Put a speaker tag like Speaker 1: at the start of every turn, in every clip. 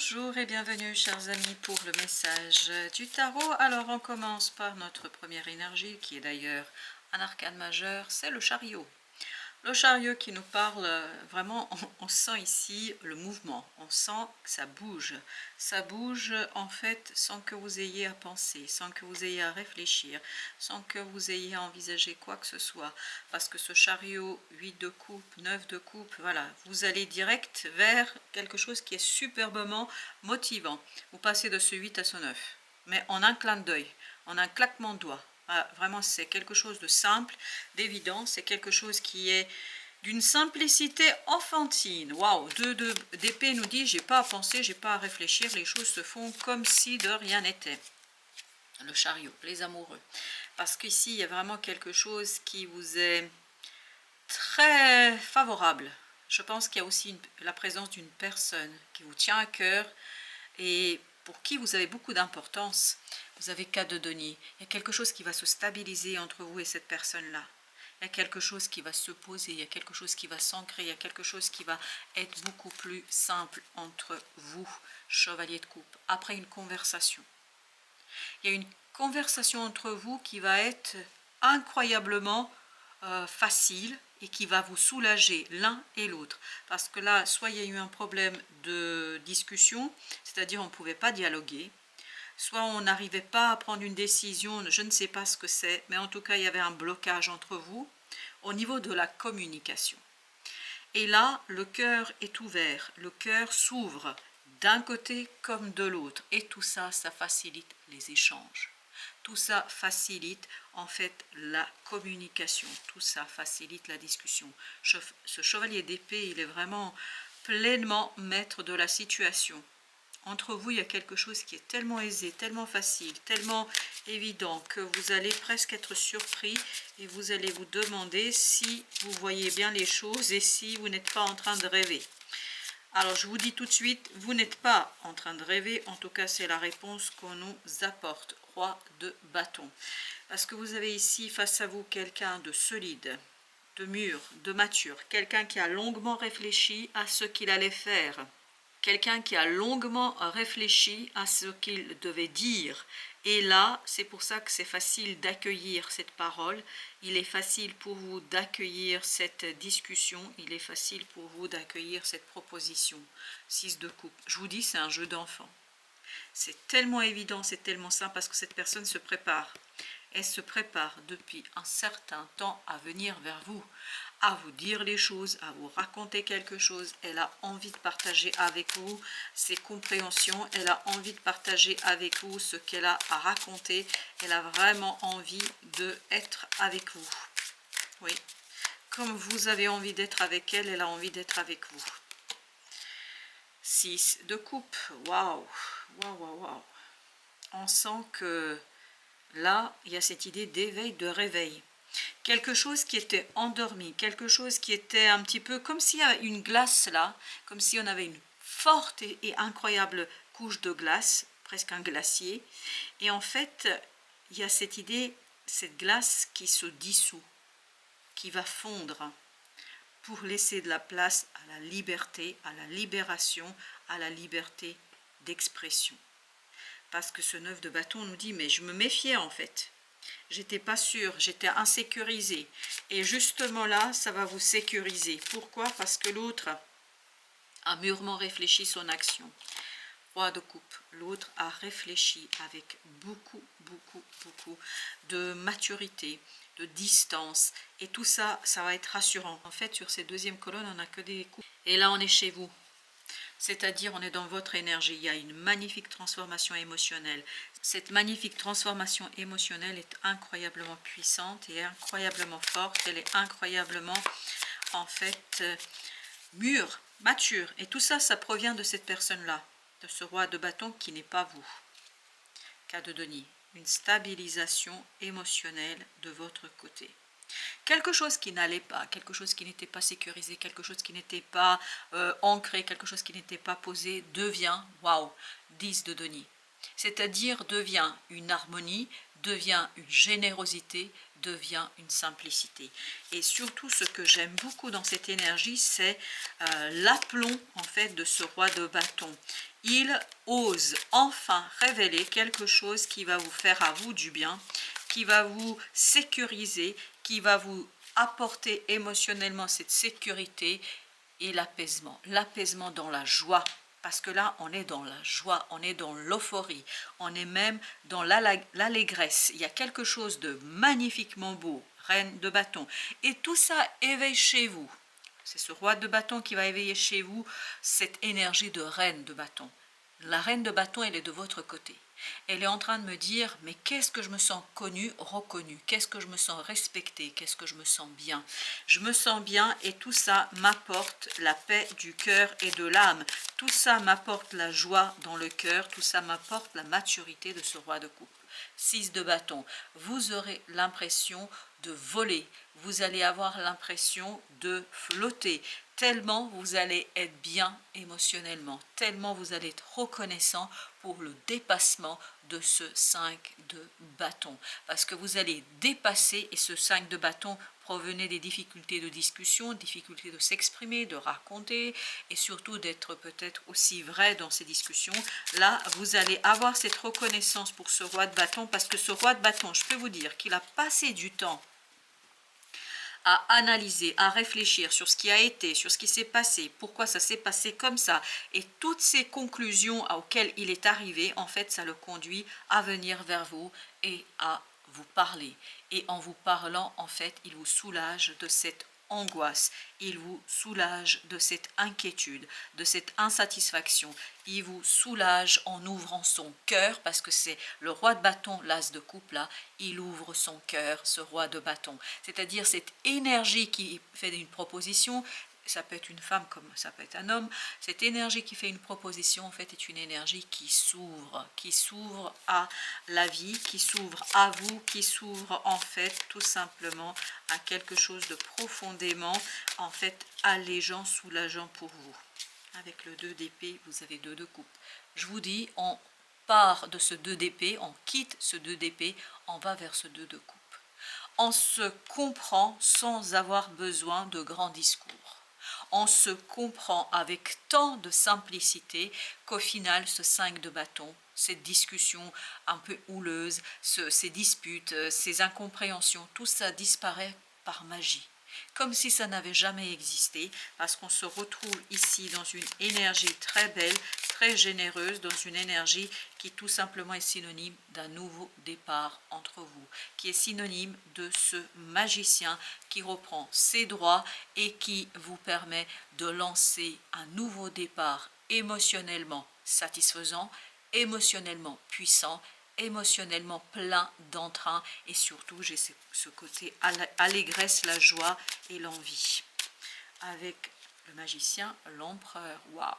Speaker 1: Bonjour et bienvenue chers amis pour le message du tarot. Alors on commence par notre première énergie qui est d'ailleurs un arcane majeur, c'est le chariot. Le chariot qui nous parle, vraiment on sent ici le mouvement, on sent que ça bouge en fait sans que vous ayez à penser, sans que vous ayez à réfléchir, sans que vous ayez à envisager quoi que ce soit, parce que ce chariot 8 de coupe, 9 de coupe, voilà, vous allez direct vers quelque chose qui est superbement motivant. Vous passez de ce 8 à ce 9, mais en un clin d'œil, en un claquement de doigts. Ah, vraiment, c'est quelque chose de simple, d'évident, c'est quelque chose qui est d'une simplicité enfantine. Waouh, 2 d'épée nous dit, j'ai pas à penser, j'ai pas à réfléchir, les choses se font comme si de rien n'était. Le chariot, les amoureux. Parce qu'ici, il y a vraiment quelque chose qui vous est très favorable. Je pense qu'il y a aussi la présence d'une personne qui vous tient à cœur et pour qui vous avez beaucoup d'importance. Vous avez 4 de denier. Il y a quelque chose qui va se stabiliser entre vous et cette personne-là. Il y a quelque chose qui va se poser, il y a quelque chose qui va s'ancrer, il y a quelque chose qui va être beaucoup plus simple entre vous, chevalier de coupe, après une conversation. Il y a une conversation entre vous qui va être incroyablement facile et qui va vous soulager l'un et l'autre. Parce que là, soit il y a eu un problème de discussion, c'est-à-dire on ne pouvait pas dialoguer, soit on n'arrivait pas à prendre une décision, je ne sais pas ce que c'est, mais en tout cas il y avait un blocage entre vous au niveau de la communication. Et là, le cœur est ouvert, le cœur s'ouvre d'un côté comme de l'autre. Et tout ça, ça facilite les échanges. Tout ça facilite en fait la communication, tout ça facilite la discussion. Ce chevalier d'épée, il est vraiment pleinement maître de la situation. Entre vous, il y a quelque chose qui est tellement aisé, tellement facile, tellement évident que vous allez presque être surpris et vous allez vous demander si vous voyez bien les choses et si vous n'êtes pas en train de rêver. Alors, je vous dis tout de suite, vous n'êtes pas en train de rêver. En tout cas, c'est la réponse qu'on nous apporte. Roi de bâton. Parce que vous avez ici face à vous quelqu'un de solide, de mûr, de mature. Quelqu'un qui a longuement réfléchi à ce qu'il allait faire. Quelqu'un qui a longuement réfléchi à ce qu'il devait dire. Et là, c'est pour ça que c'est facile d'accueillir cette parole. Il est facile pour vous d'accueillir cette discussion. Il est facile pour vous d'accueillir cette proposition. 6 de coupe. Je vous dis, c'est un jeu d'enfant. C'est tellement évident, c'est tellement simple parce que cette personne se prépare. Elle se prépare depuis un certain temps à venir vers vous, à vous dire les choses, à vous raconter quelque chose. Elle a envie de partager avec vous ses compréhensions, elle a envie de partager avec vous ce qu'elle a à raconter. Elle a vraiment envie d'être avec vous. Oui, comme vous avez envie d'être avec elle, elle a envie d'être avec vous. 6 de coupe, waouh, waouh, waouh, waouh. On sent que là, il y a cette idée d'éveil, de réveil. Quelque chose qui était endormi, quelque chose qui était un petit peu comme s'il y avait une glace là, comme si on avait une forte et incroyable couche de glace, presque un glacier. Et en fait, il y a cette idée, cette glace qui se dissout, qui va fondre pour laisser de la place à la liberté, à la libération, à la liberté d'expression. Parce que ce 9 de bâton nous dit, mais je me méfiais en fait. J'étais pas sûre, j'étais insécurisée. Et justement là, ça va vous sécuriser. Pourquoi? Parce que l'autre a mûrement réfléchi son action. Roi de coupe, l'autre a réfléchi avec beaucoup, beaucoup, beaucoup de maturité, de distance. Et tout ça, ça va être rassurant. En fait, sur ces deuxièmes colonnes, on n'a que des coups. Et là, on est chez vous. C'est-à-dire, on est dans votre énergie. Il y a une magnifique transformation émotionnelle. Cette magnifique transformation émotionnelle est incroyablement puissante et incroyablement forte. Elle est incroyablement, en fait, mûre, mature. Et tout ça, ça provient de cette personne-là, de ce roi de bâton qui n'est pas vous. 4 de denier. Une stabilisation émotionnelle de votre côté. Quelque chose qui n'allait pas, quelque chose qui n'était pas sécurisé, quelque chose qui n'était pas ancré, quelque chose qui n'était pas posé, devient, waouh, 10 de denier. C'est-à-dire devient une harmonie, devient une générosité, devient une simplicité. Et surtout, ce que j'aime beaucoup dans cette énergie, c'est l'aplomb en fait de ce roi de bâton. il ose enfin révéler quelque chose qui va vous faire à vous du bien, qui va vous sécuriser, qui va vous apporter émotionnellement cette sécurité et l'apaisement. L'apaisement dans la joie. Parce que là, on est dans la joie, on est dans l'euphorie, on est même dans l'allégresse. Il y a quelque chose de magnifiquement beau, reine de bâton. Et tout ça éveille chez vous. C'est ce roi de bâton qui va éveiller chez vous cette énergie de reine de bâton. La reine de bâton, elle est de votre côté. Elle est en train de me dire, mais qu'est-ce que je me sens connue, reconnue, qu'est-ce que je me sens respectée, qu'est-ce que je me sens bien. Je me sens bien et tout ça m'apporte la paix du cœur et de l'âme. Tout ça m'apporte la joie dans le cœur, tout ça m'apporte la maturité de ce roi de coupe. 6 de bâton, vous aurez l'impression de voler, vous allez avoir l'impression de flotter, tellement vous allez être bien émotionnellement, tellement vous allez être reconnaissant pour le dépassement de ce 5 de bâton. Parce que vous allez dépasser, et ce 5 de bâton provenait des difficultés de discussion, difficultés de s'exprimer, de raconter, et surtout d'être peut-être aussi vrai dans ces discussions. Là, vous allez avoir cette reconnaissance pour ce roi de bâton, parce que ce roi de bâton, je peux vous dire qu'il a passé du temps à analyser, à réfléchir sur ce qui a été, sur ce qui s'est passé, pourquoi ça s'est passé comme ça. Et toutes ces conclusions auxquelles il est arrivé, en fait, ça le conduit à venir vers vous et à vous parler. Et en vous parlant, en fait, il vous soulage de cette angoisse, il vous soulage de cette inquiétude, de cette insatisfaction, il vous soulage en ouvrant son cœur, parce que c'est le roi de bâton, l'as de coupe là, il ouvre son cœur, ce roi de bâton, c'est-à-dire cette énergie qui fait une proposition. Ça peut être une femme comme ça peut être un homme. Cette énergie qui fait une proposition, en fait, est une énergie qui s'ouvre à la vie, qui s'ouvre à vous, qui s'ouvre en fait tout simplement à quelque chose de profondément, en fait, allégeant, soulageant pour vous. Avec le 2 d'épée, vous avez 2 de coupe. Je vous dis, on part de ce 2 d'épée, on quitte ce 2 d'épée, on va vers ce 2 de coupe. On se comprend sans avoir besoin de grands discours. On se comprend avec tant de simplicité qu'au final, ce 5 de bâton, cette discussion un peu houleuse, ces disputes, ces incompréhensions, tout ça disparaît par magie. Comme si ça n'avait jamais existé, parce qu'on se retrouve ici dans une énergie très belle, très généreuse, dans une énergie qui tout simplement est synonyme d'un nouveau départ entre vous, qui est synonyme de ce magicien qui reprend ses droits et qui vous permet de lancer un nouveau départ émotionnellement satisfaisant, émotionnellement puissant, émotionnellement plein d'entrain, et surtout j'ai ce côté allégresse, la joie et l'envie. Avec le magicien, l'empereur, waouh!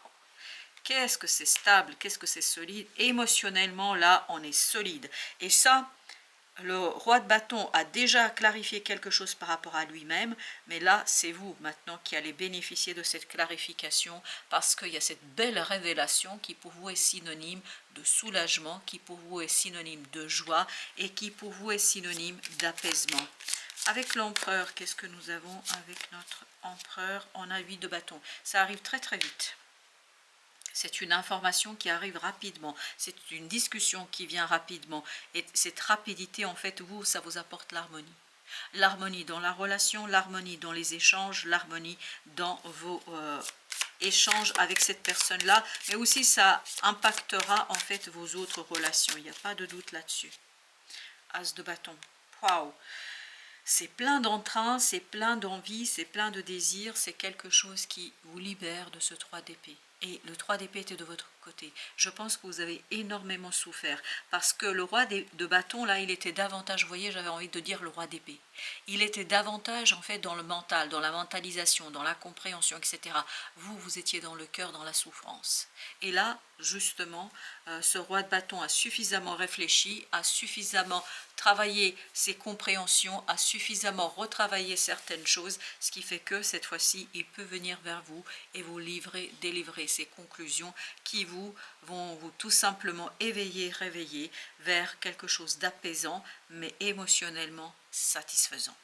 Speaker 1: Qu'est-ce que c'est stable, qu'est-ce que c'est solide. Émotionnellement, là, on est solide. Et ça, le roi de bâton a déjà clarifié quelque chose par rapport à lui-même, mais là, c'est vous maintenant qui allez bénéficier de cette clarification, parce qu'il y a cette belle révélation qui pour vous est synonyme de soulagement, qui pour vous est synonyme de joie, et qui pour vous est synonyme d'apaisement. Avec l'empereur, qu'est-ce que nous avons avec notre empereur? On a 8 de bâton. Ça arrive très très vite. C'est une information qui arrive rapidement, c'est une discussion qui vient rapidement. Et cette rapidité, en fait, vous, ça vous apporte l'harmonie. L'harmonie dans la relation, l'harmonie dans les échanges, l'harmonie dans vos échanges avec cette personne-là. Mais aussi, ça impactera, en fait, vos autres relations. Il n'y a pas de doute là-dessus. As de bâton. Waouh! C'est plein d'entrain, c'est plein d'envie, c'est plein de désir. C'est quelque chose qui vous libère de ce 3 d'épée. Et le 3 d'épée était de votre côté. Je pense que vous avez énormément souffert. Parce que le roi de bâton, là, il était davantage, vous voyez, j'avais envie de dire le roi d'épée. Il était davantage, en fait, dans le mental, dans la mentalisation, dans la compréhension, etc. Vous, vous étiez dans le cœur, dans la souffrance. Et là, justement, ce roi de bâton a suffisamment réfléchi, a suffisamment travaillé ses compréhensions, a suffisamment retravaillé certaines choses, ce qui fait que cette fois-ci, il peut venir vers vous et vous délivrer ces conclusions qui vont vous tout simplement éveiller, réveiller vers quelque chose d'apaisant, mais émotionnellement satisfaisant.